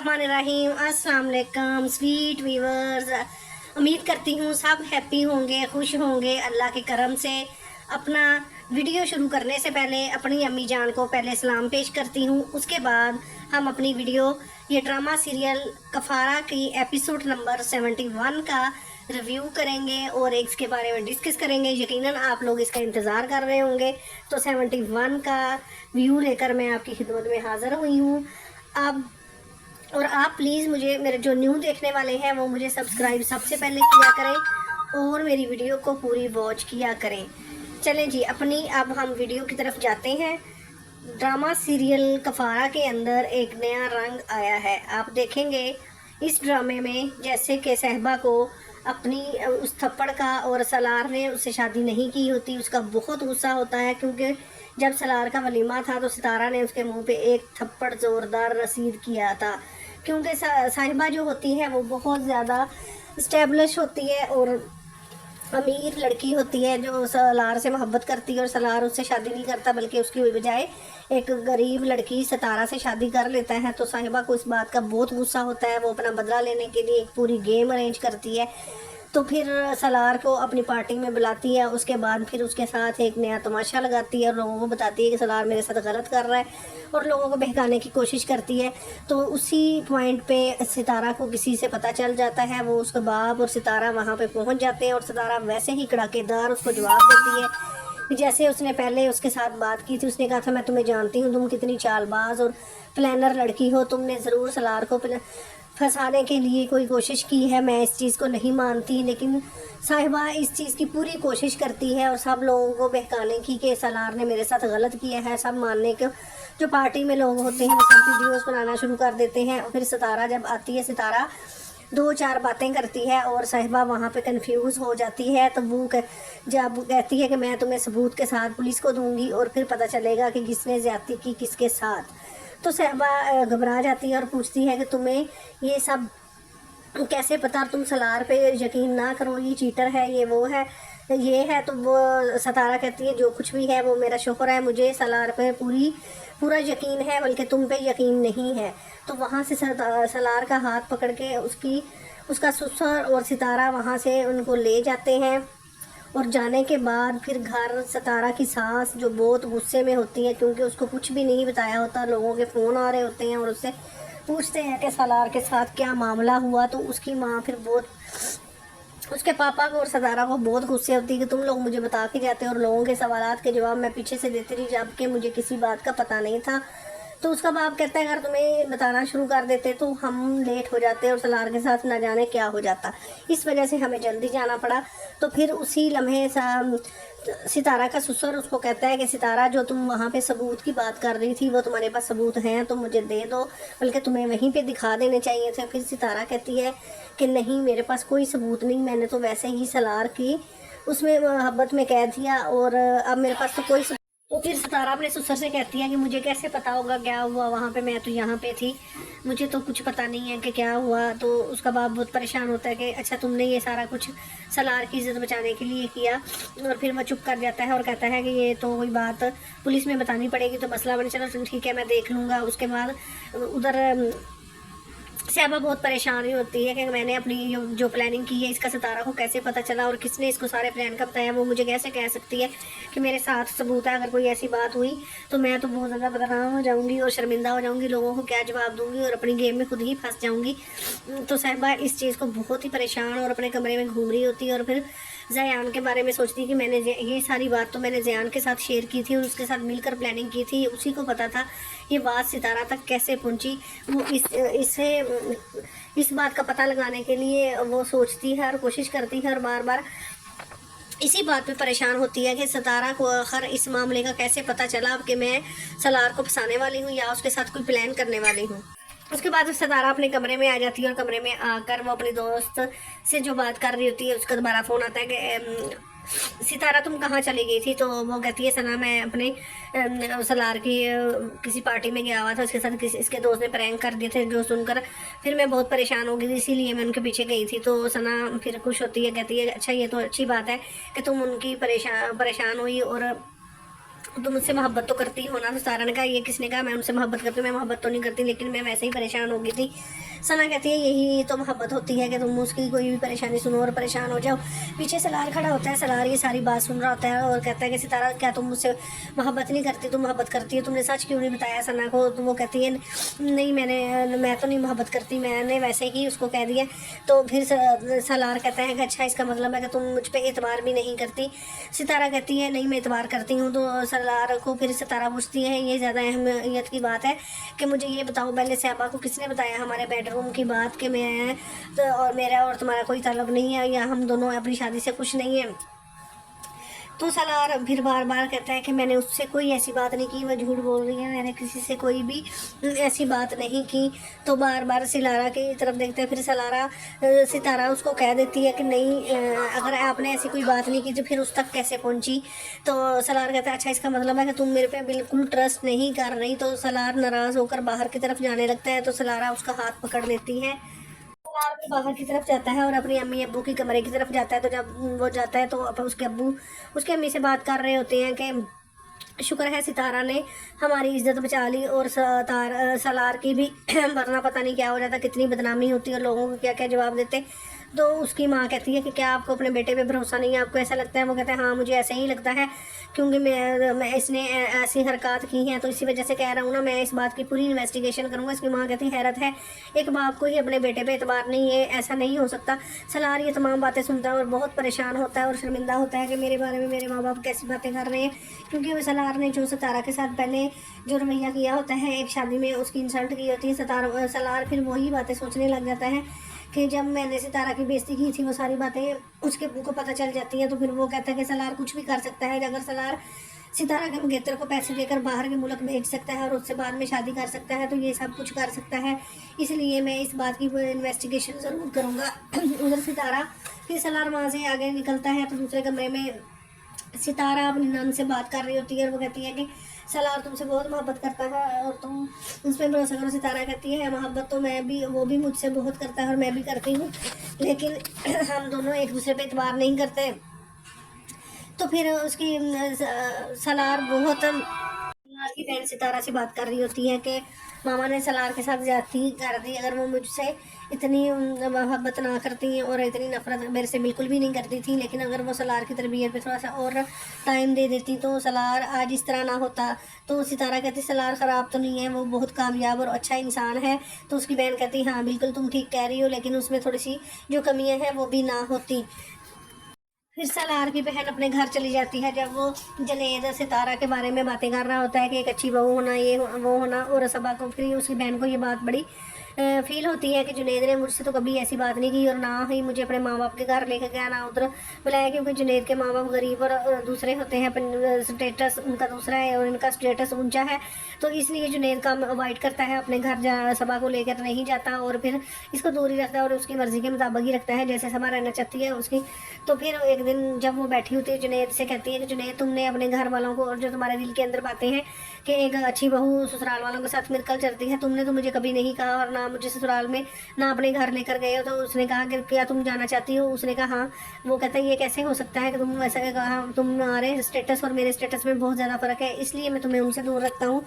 बिस्मिल्लाहिर्रहमानिर्रहीम। अस्सलाम वालेकुम स्वीट व्यूअर्स। उम्मीद करती हूँ सब हैप्पी होंगे, खुश होंगे अल्लाह के करम से। अपना वीडियो शुरू करने से पहले अपनी अम्मी जान को पहले सलाम पेश करती हूँ। उसके बाद हम अपनी वीडियो ये ड्रामा सीरियल कफ़ारा की एपिसोड नंबर 71 का रिव्यू करेंगे और इसके बारे में डिस्कस करेंगे। यकीनन आप लोग इसका इंतज़ार कर रहे होंगे, तो 71 का व्यू लेकर मैं आपकी खिदमत में हाज़िर हुई हूँ। अब और आप प्लीज़ मुझे मेरे जो न्यू देखने वाले हैं वो मुझे सब्सक्राइब सबसे पहले किया करें और मेरी वीडियो को पूरी वॉच किया करें। चलें जी, अपनी अब हम वीडियो की तरफ जाते हैं। ड्रामा सीरियल कफ़ारा के अंदर एक नया रंग आया है। आप देखेंगे इस ड्रामे में जैसे कि सहबा को अपनी उस थप्पड़ का और सलार ने उससे शादी नहीं की होती, उसका बहुत गुस्सा होता है, क्योंकि जब सलार का वलीमा था तो सितारा ने उसके मुंह पे एक थप्पड़ ज़ोरदार रसीद किया था। क्योंकि साहिबा जो होती है वो बहुत ज़्यादा इस्टेब्लिश होती है और अमीर लड़की होती है जो सलार से मोहब्बत करती है, और सलार उससे शादी नहीं करता बल्कि उसकी बजाय एक गरीब लड़की सितारा से शादी कर लेता है। तो साहिबा को इस बात का बहुत गुस्सा होता है। वो अपना बदला लेने के लिए एक पूरी गेम अरेंज करती है। तो फिर सलार को अपनी पार्टी में बुलाती है। उसके बाद फिर उसके साथ एक नया तमाशा लगाती है और लोगों को बताती है कि सलार मेरे साथ गलत कर रहा है और लोगों को बहकाने की कोशिश करती है। तो उसी पॉइंट पे सितारा को किसी से पता चल जाता है। वो उसके बाप और सितारा वहाँ पे पहुँच जाते हैं और सितारा वैसे ही कड़ाकेदार उसको जवाब देती है जैसे उसने पहले उसके साथ बात की थी। उसने कहा था मैं तुम्हें जानती हूँ, तुम कितनी चालबाज और प्लानर लड़की हो, तुमने ज़रूर सलार को फंसाने के लिए कोई कोशिश की है। मैं इस चीज़ को नहीं मानती, लेकिन साहिबा इस चीज़ की पूरी कोशिश करती है और सब लोगों को बहकाने की कि सलार ने मेरे साथ गलत किया है। सब मानने के जो पार्टी में लोग होते हैं वो सब वीडियोस बनाना शुरू कर देते हैं। फिर सितारा जब आती है, सितारा 2-4 बातें करती है और साहिबा वहाँ पे कंफ्यूज हो जाती है। तो वो जब कहती है कि मैं तुम्हें सबूत के साथ पुलिस को दूंगी और फिर पता चलेगा कि किसने ज्यादती की किसके साथ। तो साहिबा घबरा जाती है और पूछती है कि तुम्हें ये सब कैसे पता, तुम सलार पे यकीन ना करो, ये चीटर है, ये वो है, ये है। तो वो सितारा कहती है जो कुछ भी है वो मेरा शोहर है, मुझे सलार पे पूरा यकीन है, बल्कि तुम पे यकीन नहीं है। तो वहाँ से सलार का हाथ पकड़ के उसका ससुर और सितारा वहाँ से उनको ले जाते हैं। और जाने के बाद फिर घर सितारा की सास जो बहुत गुस्से में होती है, क्योंकि उसको कुछ भी नहीं बताया होता। लोगों के फ़ोन आ रहे होते हैं और उससे पूछते हैं कि सलार के साथ क्या मामला हुआ। तो उसकी माँ फिर बहुत उसके पापा को और सितारा को बहुत गुस्से होती है कि तुम लोग मुझे बता के जाते हो और लोगों के सवालात के जवाब मैं पीछे से देती रही, जबकि मुझे किसी बात का पता नहीं था। तो उसका बाप कहता है अगर तुम्हें बताना शुरू कर देते तो हम लेट हो जाते और सलार के साथ ना जाने क्या हो जाता, इस वजह से हमें जल्दी जाना पड़ा। तो फिर उसी लम्हे सितारा का ससुर उसको कहता है कि सितारा जो तुम वहाँ पे सबूत की बात कर रही थी वो तुम्हारे पास सबूत हैं तो मुझे दे दो, बल्कि तुम्हें वहीं पे दिखा देने चाहिए थे। फिर सितारा कहती है कि नहीं, मेरे पास कोई सबूत नहीं, मैंने तो वैसे ही सलार की उसमें मोहब्बत में कह दिया और अब मेरे पास तो कोई। तो फिर सितारा अपने ससुर से कहती है कि मुझे कैसे पता होगा क्या हुआ वहाँ पे, मैं तो यहाँ पे थी, मुझे तो कुछ पता नहीं है कि क्या हुआ। तो उसका बाप बहुत परेशान होता है कि अच्छा तुमने ये सारा कुछ सलार की इज्जत बचाने के लिए किया। और फिर वह चुप कर जाता है और कहता है कि ये तो कोई बात पुलिस में बतानी पड़ेगी, तो मसला बने, चलो ठीक है मैं देख लूँगा। उसके बाद उधर सहबा बहुत परेशानी होती है कि मैंने अपनी जो प्लानिंग की है इसका सितारा को कैसे पता चला और किसने इसको सारे प्लान का बताया। वो मुझे कैसे कह सकती है कि मेरे साथ सबूत है, अगर कोई ऐसी बात हुई तो मैं तो बहुत ज़्यादा बदनाम हो जाऊंगी और शर्मिंदा हो जाऊंगी, लोगों को क्या जवाब दूंगी और अपनी गेम में खुद ही फंस जाऊंगी। तो साहिबा इस चीज़ को बहुत ही परेशान और अपने कमरे में घूम रही होती है और फिर ज़यान के बारे में सोचती है कि मैंने ये सारी बात तो मैंने ज़यान के साथ शेयर की थी और उसके साथ मिलकर प्लानिंग की थी, उसी को पता था ये बात सितारा तक कैसे पहुंची। वो इस बात का पता लगाने के लिए वो सोचती है और कोशिश करती है और बार बार इसी बात पे परेशान होती है कि सितारा को आखिर इस मामले का कैसे पता चला अब कि मैं सलार को फंसाने वाली हूँ या उसके साथ कोई प्लान करने वाली हूँ। उसके बाद सितारा अपने कमरे में आ जाती है और कमरे में आकर वो अपनी दोस्त से जो बात कर रही होती है उसका दोबारा फ़ोन आता है कि सितारा तुम कहाँ चली गई थी। तो वो कहती है सना मैं अपने सलार की किसी पार्टी में गया हुआ था, उसके साथ इसके दोस्त ने प्रैंक कर दिए थे, जो सुनकर फिर मैं बहुत परेशान हो गई थी, इसीलिए मैं उनके पीछे गई थी। तो सना फिर खुश होती है, कहती है अच्छा ये तो अच्छी बात है कि तुम उनकी परेशान हुई और तुम मुझसे मोहब्बत तो करती हो ना। तो सारा ने कहा ये किसने कहा मैं उनसे मोहब्बत करती हूँ, मैं मोहब्बत तो नहीं करती, लेकिन मैं वैसे ही परेशान हो गई थी। सना कहती है यही तो मोहब्बत होती है कि तुम उसकी कोई भी परेशानी सुनो और परेशान हो जाओ। पीछे सलार खड़ा होता है, सलार ये सारी बात सुन रहा होता है और कहता है कि सितारा क्या तुम मुझसे मोहब्बत नहीं करती, तुम मोहब्बत करती है, तुमने सच क्यों नहीं बताया सना को। तो वो कहती है नहीं मैं तो नहीं मोहब्बत करती, मैंने वैसे ही उसको कह दिया। तो फिर सलार कहता है कि अच्छा इसका मतलब है कि तुम मुझ पर एतबार भी नहीं करती। सितारा कहती है नहीं मैं एतबार करती हूँ। तो सलार को फिर सितारा पूछती है ये ज़्यादा अहमियत की बात है कि मुझे ये बताओ पहले से अब्बा को किसने बताया हमारे बेडरूम की बात कि मैं तो और मेरा और तुम्हारा कोई ताल्लुक नहीं है या हम दोनों अपनी शादी से खुश नहीं है। तो सलार फिर बार बार कहता है कि मैंने उससे कोई ऐसी बात नहीं की, वह झूठ बोल रही है, मैंने किसी से कोई भी ऐसी बात नहीं की। तो बार बार सिलारा की तरफ देखते हैं। फिर सितारा उसको कह देती है कि नहीं अगर आपने ऐसी कोई बात नहीं की तो फिर उस तक कैसे पहुंची। तो सलार कहता है अच्छा इसका मतलब है कि तुम मेरे पे बिल्कुल ट्रस्ट नहीं कर रही। तो सलार नाराज़ होकर बाहर की तरफ जाने लगता है। तो सलारा उसका हाथ पकड़ लेती है। सलार भी बाहर की तरफ जाता है और अपनी अम्मी अब्बू की कमरे की तरफ जाता है। तो जब वो जाता है तो उसके अम्मी से बात कर रहे होते हैं कि शुक्र है सितारा ने हमारी इज्जत बचा ली और सलार की भी वरना पता नहीं क्या हो जाता, कितनी बदनामी होती और लोगों को क्या क्या जवाब देते। तो उसकी माँ कहती है कि क्या आपको अपने बेटे पे भरोसा नहीं है, आपको ऐसा लगता है। वो कहते हैं हाँ मुझे ऐसा ही लगता है क्योंकि मैं इसने ऐसी हरकत की हैं तो इसी वजह से कह रहा हूँ ना, मैं इस बात की पूरी इन्वेस्टिगेशन करूँगा। इसकी माँ कहती है हैरत है एक बाप को ही अपने बेटे पे एतबार नहीं है, ऐसा नहीं हो सकता। सलार ये तमाम बातें सुनता है और बहुत परेशान होता है और शर्मिंदा होता है कि मेरे बारे में मेरे माँ बाप कैसी बातें कर रहे हैं। क्योंकि वो सलार ने जो सितारा के साथ पहले जो रवैया किया होता है एक शादी में उसकी इंसल्ट की होती है, सलार फिर वही बातें सोचने लग जाता है कि जब मैंने सितारा की बेइज्जती की थी वो सारी बातें उसके को पता चल जाती है। तो फिर वो कहता है कि सलार कुछ भी कर सकता है, अगर सलार सितारा के मंगेतर को पैसे देकर बाहर के मुल्क भेज सकता है और उससे बाद में शादी कर सकता है तो ये सब कुछ कर सकता है, इसलिए मैं इस बात की इन्वेस्टिगेशन ज़रूर करूँगा। उधर सितारा फिर सलार वहाँ से आगे निकलता है तो दूसरे कमरे में सितारा अपनी नन से बात कर रही होती है और वो कहती है कि सलार तुमसे बहुत मोहब्बत करता है और तुम उस पर भरोसा करो। सितारा कहती है मोहब्बत तो मैं भी, वो भी मुझसे बहुत करता है और मैं भी करती हूँ, लेकिन हम दोनों एक दूसरे पे एतबार नहीं करते। तो फिर उसकी सलार बहुत सलार की बहन सितारा से बात कर रही होती है कि मामा ने सलार के साथ ज्यादती कर दी, अगर वो मुझसे इतनी मोहब्बत ना करती और इतनी नफरत मेरे से बिल्कुल भी नहीं करती थी, लेकिन अगर वो सलार की तरबियत पे थोड़ा सा और टाइम दे देती तो सलार आज इस तरह ना होता। तो सितारा कहती सलार ख़राब तो नहीं है, वो बहुत कामयाब और अच्छा इंसान है। तो उसकी बहन कहती हाँ बिल्कुल तुम ठीक कह रही हो, लेकिन उसमें थोड़ी सी जो कमियाँ हैं वो भी ना होती। फिर सलार की बहन अपने घर चली जाती है जब वो जनेद सितारा के बारे में बातें कर रहा होता है कि एक अच्छी बहू होना, ये वो होना। और सबा को फिर उसकी बहन को ये बात बड़ी फील होती है कि जुनेद ने मुझसे तो कभी ऐसी बात नहीं की और ना ही मुझे अपने माँ बाप के घर लेकर गया, ना उधर बुलाया, क्योंकि जुनेद के माँ बाप गरीब और दूसरे होते हैं, स्टेटस उनका दूसरा है और इनका स्टेटस ऊंचा है। तो इसलिए जुनेद काम अवॉइड करता है, अपने घर सबा को लेकर नहीं जाता और फिर इसको दूर ही रखता है और उसकी मर्ज़ी के मुताबिक ही रखता है जैसे सबा रहना चाहती है उसकी। तो फिर एक दिन जब वो बैठी होती है जुनेद से कहती है कि जुनेद तुमने अपने घर वालों को और जो तुम्हारे दिल के अंदर बातें हैं कि एक अच्छी बहू ससुराल वालों के साथ मिलकर चलती है, तुमने तो मुझे कभी नहीं कहा और ना मुझे ससुराल में ना अपने घर लेकर गए हो। तो उसने कहा कि क्या तुम जाना चाहती हो, उसने कहा हाँ। वो कहता है ये कैसे हो सकता है कि तुम ऐसा कहा, तुम्हारे स्टेटस और मेरे स्टेटस में बहुत ज़्यादा फ़र्क है, इसलिए मैं तुम्हें उनसे दूर रखता हूँ,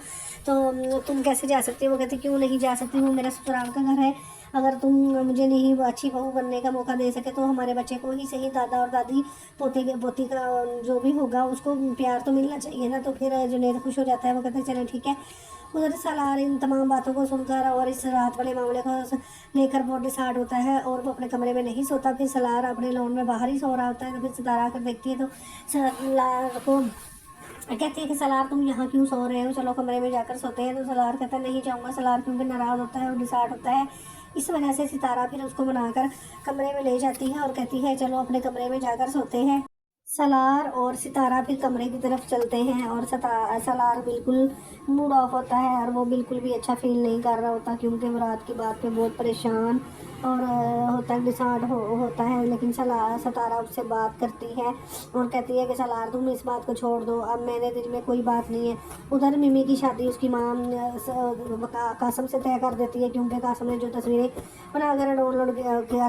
तो तुम कैसे जा सकती हो। वो कहती क्यों नहीं जा सकती हूँ, मेरा ससुराल का घर है, अगर तुम मुझे नहीं अच्छी बहू बनने का मौका दे सके तो हमारे बच्चे को ही सही दादा और दादी पोती का जो भी होगा उसको प्यार तो मिलना चाहिए ना। तो फिर जुनेद खुश हो जाता है, वो कहते हैं चलें ठीक है। उधर सलार इन तमाम बातों को सुनकर और इस रात वाले मामले को लेकर बहुत डिसाइड होता है और वो अपने कमरे में नहीं सोता। फिर सलार अपने लॉन में बाहर ही सो रहा होता है। तो फिर सितारा आकर देखती है तो सलार को कहती है कि सलार तुम यहाँ क्यों सो रहे हो, चलो कमरे में जाकर सोते हैं। तो सलार कहता है नहीं जाऊँगा। सलार क्योंकि नाराज़ होता है और डिसाइड होता है, इस वजह से सितारा फिर उसको बनाकर कमरे में ले जाती है और कहती है चलो अपने कमरे में जाकर सोते हैं। सलार और सितारा फिर कमरे की तरफ चलते हैं और सलार बिल्कुल मूड ऑफ होता है और वो बिल्कुल भी अच्छा फील नहीं कर रहा होता क्योंकि वो रात की बात पे बहुत परेशान और होता है डिसाइड होता है, लेकिन सतारा उससे बात करती है और कहती है कि सलार तुम इस बात को छोड़ दो, अब मेरे दिल में कोई बात नहीं है। उधर मिमी की शादी उसकी माँ कासम से तय कर देती है, क्योंकि कासम ने जो तस्वीरें बनाकर डाउनलोड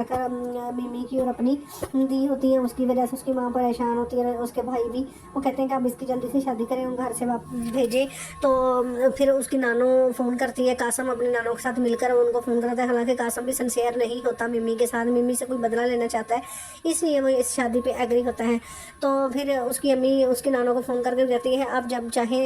कर मिमी की और अपनी दी होती है, उसकी वजह से उसकी माँ परेशान होती है। उसके भाई भी वो कहते हैं कि अब इसकी जल्दी से शादी करें, हम घर से भेजें। तो फिर उसकी नानो फ़ोन करती है, कासम अपनी नानो के साथ मिलकर उनको फ़ोन करता है। हालांकि कासम भी सिंसियर नहीं होता मिमी के साथ, मिमी से कोई बदला लेना चाहता है, इसलिए वो इस शादी पे एग्री होता है। तो फिर उसकी अम्मी उसकी नानो को फ़ोन करके कहती है अब जब चाहे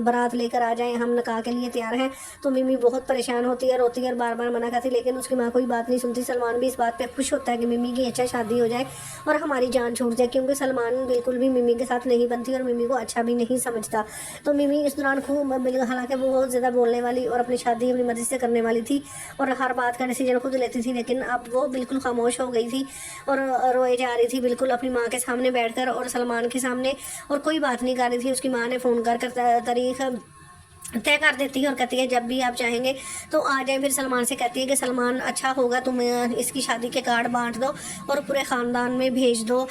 बारात लेकर आ जाएं, हम निकाह के लिए तैयार हैं। तो मिमी बहुत परेशान होती है, रोती है और बार बार मना करती है, लेकिन उसकी माँ कोई बात नहीं सुनती। सलमान भी इस बात पर खुश होता है कि मिमी की अच्छा शादी हो जाए और हमारी जान छूट जाए, क्योंकि सलमान बिल्कुल भी मिमी के साथ नहीं बनती और मिमी को अच्छा भी नहीं समझता। तो मिमी इस दौरान खूब, हालांकि वो बहुत ज़्यादा बोलने वाली और अपनी शादी अपनी मर्जी से करने वाली थी और हर बात का डिसीजन खुद लेती थी, लेकिन अब वो बिल्कुल खामोश हो गई थी और रोए जा रही थी बिल्कुल अपनी माँ के सामने बैठकर और सलमान के सामने, और कोई बात नहीं कर रही थी। उसकी माँ ने फ़ोन कर तारीख तय कर देती है और कहती है जब भी आप चाहेंगे तो आ जाएं। फिर सलमान से कहती है कि सलमान अच्छा होगा तुम इसकी शादी के कार्ड बांट दो और पूरे ख़ानदान में भेज दो,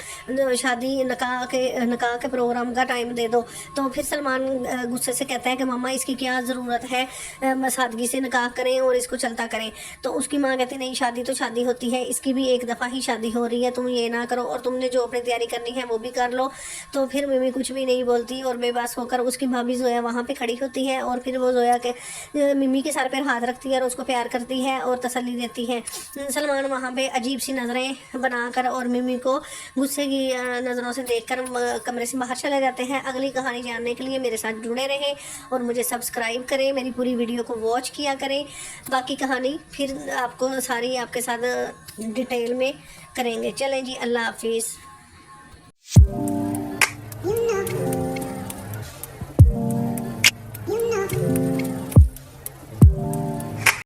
शादी निकाह के प्रोग्राम का टाइम दे दो। तो फिर सलमान गुस्से से कहता है कि मामा इसकी क्या ज़रूरत है, सादगी से निकाह करें और इसको चलता करें। तो उसकी माँ कहती नहीं, शादी तो शादी होती है, इसकी भी एक दफ़ा ही शादी हो रही है, तुम ये ना करो और तुमने जो अपनी तैयारी करनी है वो भी कर लो। तो फिर मिमी कुछ भी नहीं बोलती और बेबस होकर उसकी भाभी जोया वहाँ पर खड़ी होती है और फिर वो जोया के मिमी के सर पर हाथ रखती है और उसको प्यार करती है और तसल्ली देती है। सलमान वहाँ पे अजीब सी नज़रें बनाकर और मिमी को गुस्से की नज़रों से देखकर कमरे से बाहर चले जाते हैं। अगली कहानी जानने के लिए मेरे साथ जुड़े रहें और मुझे सब्सक्राइब करें, मेरी पूरी वीडियो को वॉच किया करें। बाकी कहानी फिर आपको सारी आपके साथ डिटेल में करेंगे। चलें जी, अल्लाह हाफिज़।